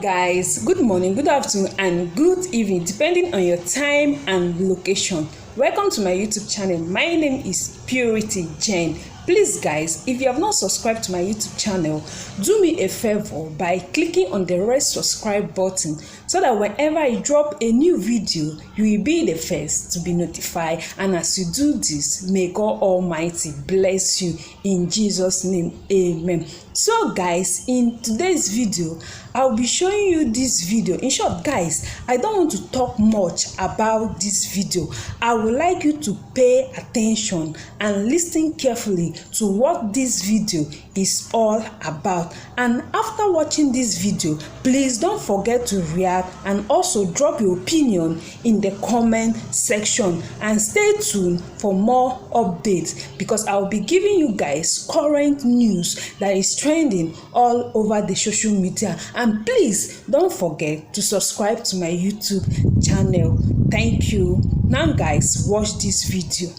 Guys, good morning, good afternoon and good evening depending on your time and location. Welcome to my YouTube channel. My name is Purity Jane. Please guys, if you have not subscribed to my YouTube channel, do me a favor by clicking on the red subscribe button so that whenever I drop a new video, you will be the first to be notified. And as you do this, may God Almighty bless you in Jesus' name. Amen. So guys, in today's video, I'll be showing you this video. In short guys, I don't want to talk much about this video. I would like you to pay attention and listen carefully to what this video is all about. And after watching this video, please don't forget to react and also drop your opinion in the comment section, and stay tuned for more updates because I'll be giving you guys current news that is trending all over the social media. And please don't forget to subscribe to my YouTube channel. Thank you. Now guys, watch this video.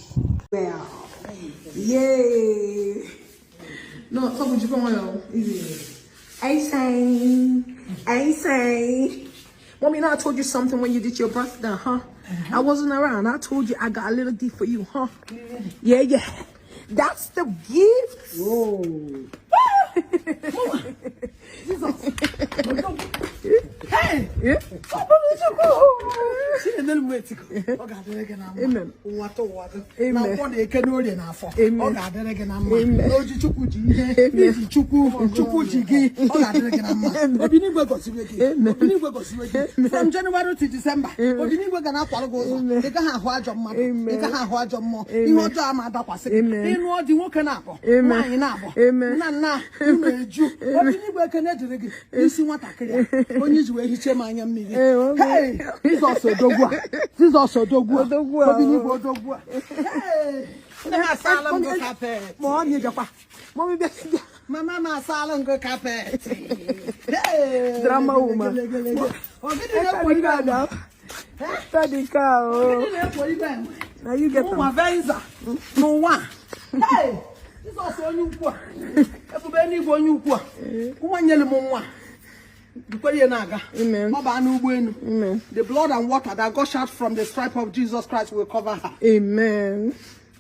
Well, yay! No, so would you go on? I say. Mommy, I told you something when you did your birthday, huh? I wasn't around. I told you I got a little gift for you, huh? Yeah. That's the gift. Whoa. Hey! Yeah. Amen. From January to December, hey, this also dogwa. This also dogwa. Hey, salam go carpet. Mama salam go carpet. Hey, drama woman. Now you get no one. Hey, this also new kwa. Everybody go new kwa. Amen. Amen. The blood and water that gushed out from the stripe of Jesus Christ will cover her. Amen.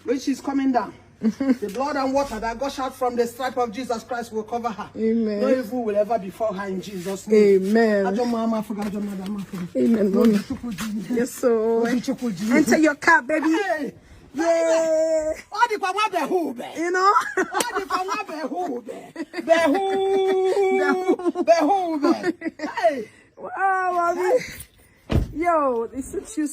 When she's coming down, the blood and water that gushed out from the stripe of Jesus Christ will cover her. Amen. No evil will ever befall her in Jesus' name. Amen. Amen. Yes, so enter your car, baby. Hey. Yeah. You know? Hey. Wow, mommy. Yo, they suit you.